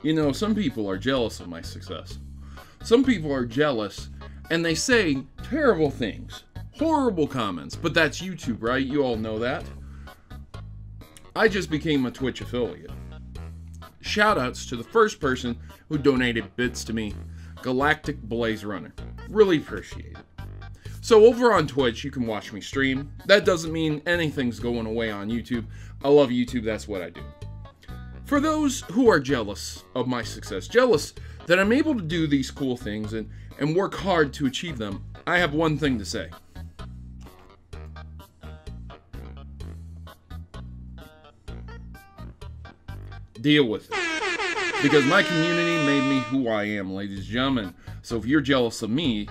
You know, some people are jealous of my success. Some people are jealous and they say terrible things, horrible comments, but that's YouTube, right? You all know that. I just became a Twitch affiliate. Shoutouts to the first person who donated bits to me, Galactic Blaze Runner. Really appreciate it. So over on Twitch, you can watch me stream. That doesn't mean anything's going away on YouTube. I love YouTube, that's what I do. For those who are jealous of my success, jealous that I'm able to do these cool things and work hard to achieve them, I have one thing to say. Deal with it. Because my community made me who I am, ladies and gentlemen. So if you're jealous of me,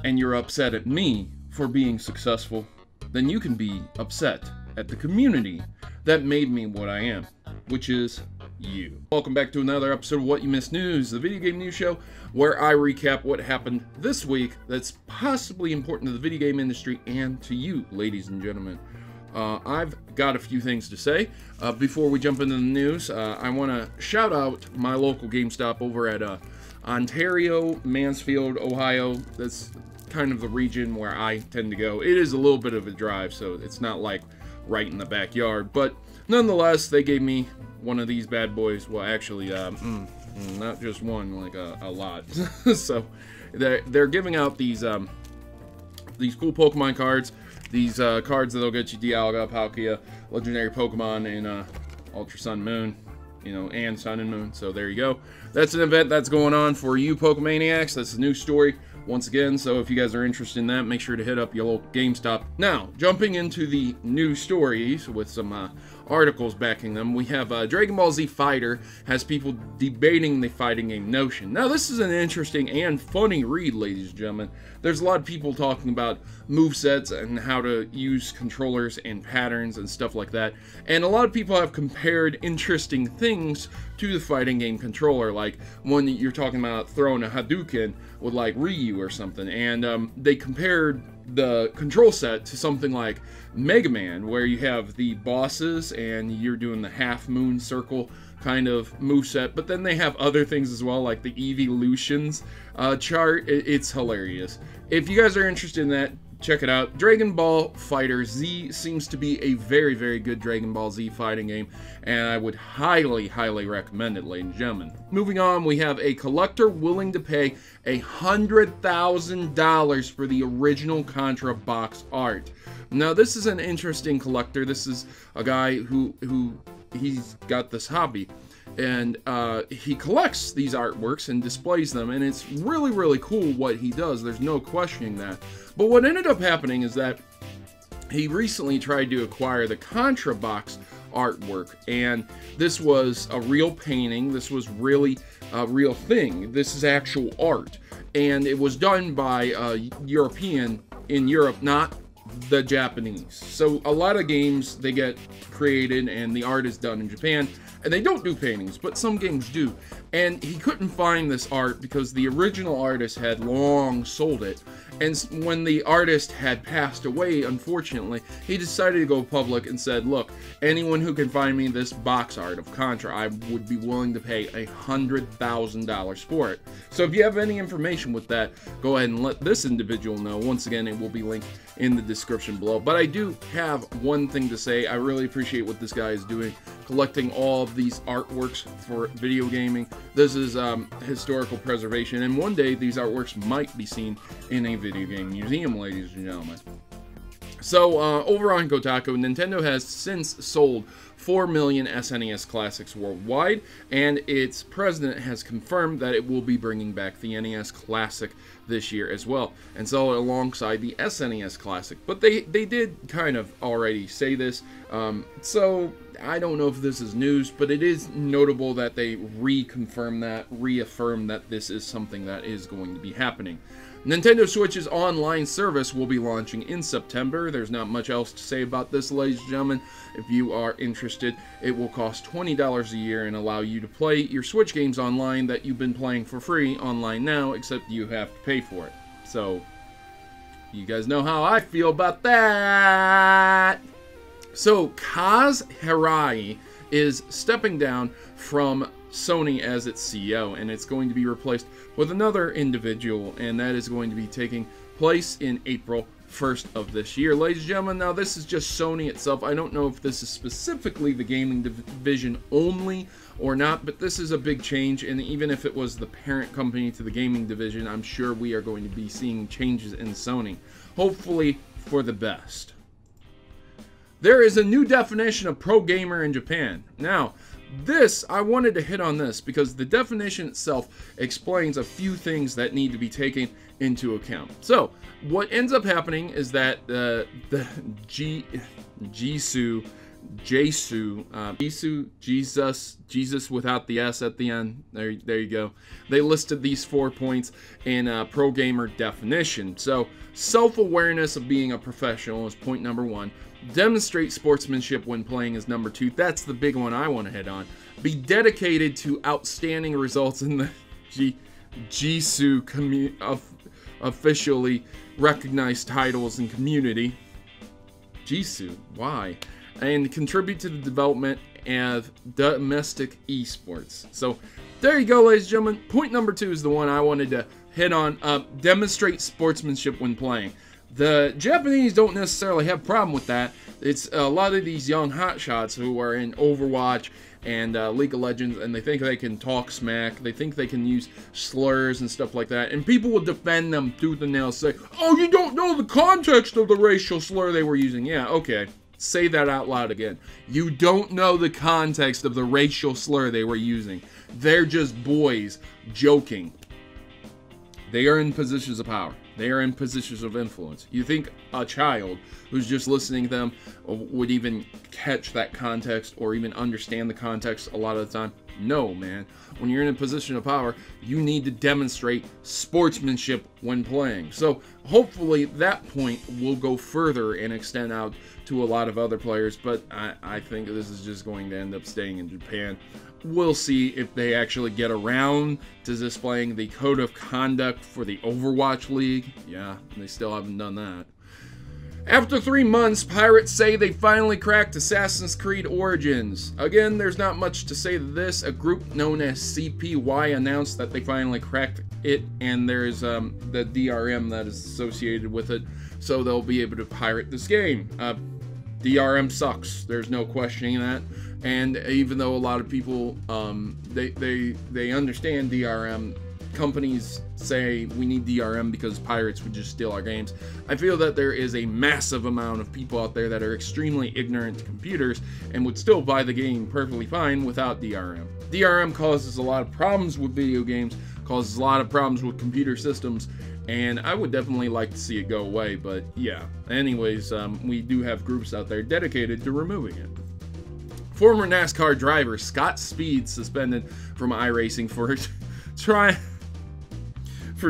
and you're upset at me for being successful, then you can be upset at the community that made me what I am, which is you. Welcome back to another episode of What You Missed News, the video game news show where I recap what happened this week that's possibly important to the video game industry and to you, ladies and gentlemen. I've got a few things to say. Before we jump into the news, I want to shout out my local Gamestop over at Ontario, Mansfield, Ohio. That's kind of the region where I tend to go. It is a little bit of a drive, so it's not like right in the backyard, but nonetheless, they gave me one of these bad boys. Well, actually, not just one, like a lot. So they're giving out these cool Pokemon cards. These cards that'll get you Dialga, Palkia, legendary Pokemon, and Ultra Sun Moon, you know, and Sun and Moon. So there you go. That's an event that's going on for you Pokemaniacs. That's a new story once again. So if you guys are interested in that, make sure to hit up your local GameStop. Now, jumping into the news stories with some articles backing them, we have Dragon Ball Z Fighter has people debating the fighting game notion. Now, this is an interesting and funny read, ladies and gentlemen. There's a lot of people talking about movesets and how to use controllers and patterns and stuff like that. And a lot of people have compared interesting things to the fighting game controller, like when you're talking about throwing a Hadouken with like Ryu or something, and they compared the control set to something like Mega Man, where you have the bosses and you're doing the half moon circle kind of moveset, but then they have other things as well, like the evolutions chart. It's hilarious. If you guys are interested in that, check it out. Dragon Ball FighterZ seems to be a very, very good Dragon Ball Z fighting game, and I would highly, highly recommend it, ladies and gentlemen. Moving on, we have a collector willing to pay $100,000 for the original Contra box art. Now, this is an interesting collector. This is a guy who he's got this hobby, and he collects these artworks and displays them, and it's really, really cool what he does. There's no questioning that. But what ended up happening is that he recently tried to acquire the Contra box artwork, and this was a real painting. This was really a real thing. This is actual art, and it was done by a European in Europe, not the Japanese. So a lot of games, they get created and the art is done in Japan, and they don't do paintings, but some games do. And he couldn't find this art because the original artist had long sold it. And when the artist had passed away, unfortunately, he decided to go public and said, look, anyone who can find me this box art of Contra, I would be willing to pay $100,000 for it. So if you have any information with that, go ahead and let this individual know. Once again, it will be linked in the description below. But I do have one thing to say. I really appreciate what this guy is doing, collecting all of these artworks for video gaming. This is historical preservation, and one day these artworks might be seen in a video game museum, ladies and gentlemen. So over on Kotaku, Nintendo has since sold 4 million SNES classics worldwide, and its president has confirmed that it will be bringing back the NES Classic this year as well, and sell it alongside the SNES Classic. But they did kind of already say this, so I don't know if this is news, but it is notable that they reaffirm that this is something that is going to be happening. Nintendo Switch's online service will be launching in September. There's not much else to say about this, ladies and gentlemen. If you are interested, it will cost $20 a year and allow you to play your Switch games online that you've been playing for free online now, except you have to pay for it. So, you guys know how I feel about that. So, Hirai is stepping down from Sony as its CEO, and it's going to be replaced with another individual, and that is going to be taking place in April 1st of this year. Ladies and gentlemen, now this is just Sony itself. I don't know if this is specifically the gaming division only or not, but this is a big change, and even if it was the parent company to the gaming division, I'm sure we are going to be seeing changes in Sony, hopefully for the best. There is a new definition of pro gamer in Japan. Now, this, I wanted to hit on this because the definition itself explains a few things that need to be taken into account. So, what ends up happening is that the Jesus without the S at the end, there you go. They listed these 4 points in pro gamer definition. So, self-awareness of being a professional is point number 1. Demonstrate sportsmanship when playing is number 2. That's the big one I want to hit on. Be dedicated to outstanding results in the Jisoo officially recognized titles and community. Jisoo, why? And contribute to the development of domestic esports. So there you go, ladies and gentlemen. Point number 2 is the one I wanted to hit on. Demonstrate sportsmanship when playing. The Japanese don't necessarily have a problem with that. It's a lot of these young hotshots who are in Overwatch and League of Legends, and they think they can talk smack. They think they can use slurs and stuff like that. And people will defend them tooth and nail, say, "Oh, you don't know the context of the racial slur they were using." Yeah, okay. Say that out loud again. You don't know the context of the racial slur they were using. They're just boys joking. They are in positions of power. They are in positions of influence. You think a child who's just listening to them would even catch that context or even understand the context a lot of the time? No, man. When you're in a position of power, you need to demonstrate sportsmanship when playing. So hopefully that point will go further and extend out to a lot of other players, but I think this is just going to end up staying in Japan. We'll see if they actually get around to displaying the code of conduct for the Overwatch League. Yeah, they still haven't done that. After 3 months, pirates say they finally cracked Assassin's Creed Origins. Again, there's not much to say to this. A group known as CPY announced that they finally cracked it, and there's the DRM that is associated with it, so they'll be able to pirate this game. DRM sucks. There's no questioning that. And even though a lot of people, they understand DRM, companies say we need DRM because pirates would just steal our games. I feel that there is a massive amount of people out there that are extremely ignorant to computers and would still buy the game perfectly fine without DRM. DRM causes a lot of problems with video games, causes a lot of problems with computer systems, and I would definitely like to see it go away, but yeah. Anyways, we do have groups out there dedicated to removing it. Former NASCAR driver Scott Speed suspended from iRacing for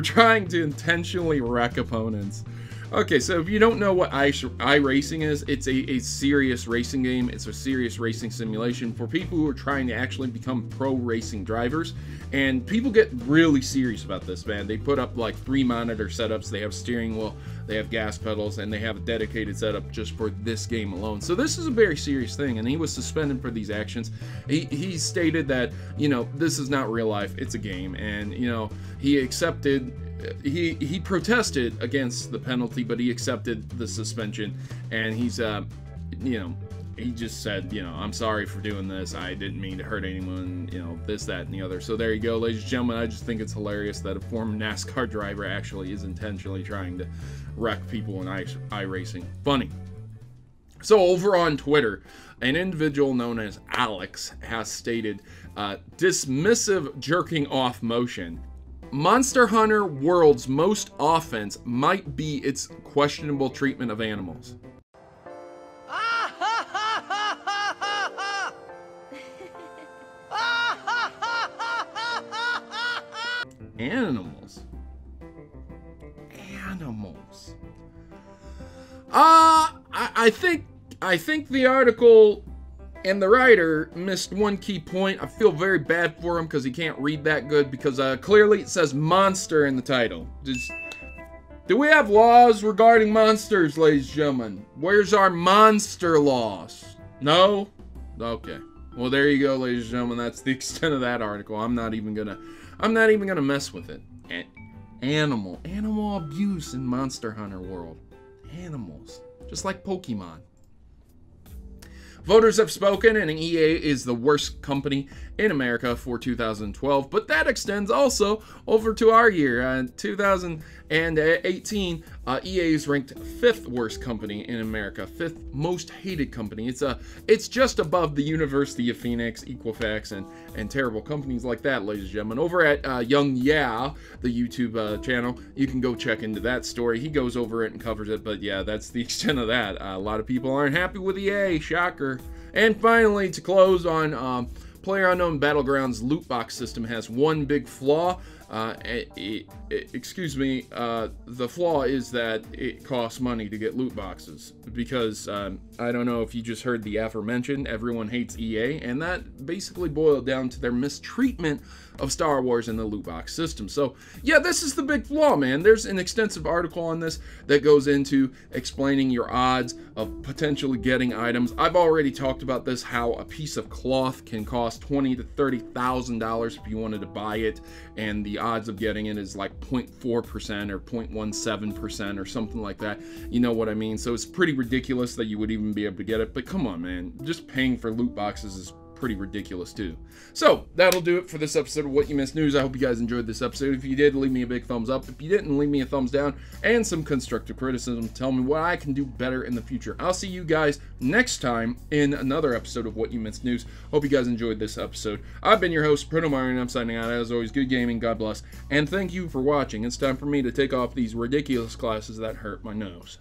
trying to intentionally wreck opponents. Okay, so if you don't know what iRacing is, it's a serious racing game. It's a serious racing simulation for people who are trying to actually become pro racing drivers. And people get really serious about this, man. They put up like 3 monitor setups. They have steering wheel, they have gas pedals, and they have a dedicated setup just for this game alone. So this is a very serious thing, and he was suspended for these actions. He stated that, you know, this is not real life, it's a game. And, you know, he accepted... He protested against the penalty, but he accepted the suspension, and he's you know, he just said, you know, I'm sorry for doing this, I didn't mean to hurt anyone, you know, this, that, and the other. So there you go, ladies and gentlemen. I just think it's hilarious that a former NASCAR driver actually is intentionally trying to wreck people in iRacing. Funny. So over on Twitter, an individual known as Alex has stated, dismissive jerking off motion. Monster Hunter World's most offense might be its questionable treatment of animals. Animals. I think the article and the writer missed one key point. I feel very bad for him because he can't read that good, because clearly it says monster in the title. Do we have laws regarding monsters, ladies and gentlemen? Where's our monster laws? No? Okay. Well, there you go, ladies and gentlemen. That's the extent of that article. I'm not even gonna mess with it. Animal abuse in Monster Hunter world. Animals, just like Pokemon. Voters have spoken, and EA is the worst company in America for 2012, but that extends also over to our year. 2018, EA is ranked 5th worst company in America, 5th most hated company. It's just above the University of Phoenix, Equifax, and terrible companies like that, ladies and gentlemen. Over at Young Yeah, the YouTube channel, you can go check into that story. He goes over it and covers it, but yeah, that's the extent of that. A lot of people aren't happy with EA, shocker. And finally, to close on PlayerUnknown Battlegrounds loot box system has one big flaw. Excuse me, the flaw is that it costs money to get loot boxes, because I don't know if you just heard the aforementioned, everyone hates EA, and that basically boiled down to their mistreatment of Star Wars and the loot box system. So yeah, this is the big flaw, man. There's an extensive article on this that goes into explaining your odds of potentially getting items. I've already talked about this, how a piece of cloth can cost $20,000 to $30,000 if you wanted to buy it, and the odds of getting it is like 0.4% or 0.17% or something like that. You know what I mean? So it's pretty ridiculous that you would even be able to get it. But come on, man, just paying for loot boxes is pretty ridiculous too. So that'll do it for this episode of What You Missed News. I hope you guys enjoyed this episode. If you did, leave me a big thumbs up. If you didn't, leave me a thumbs down and some constructive criticism. Tell me what I can do better in the future. I'll see you guys next time in another episode of What You Missed News. Hope you guys enjoyed this episode. I've been your host, Protomario, and I'm signing out. As always, good gaming, God bless, and thank you for watching. It's time for me to take off these ridiculous glasses that hurt my nose.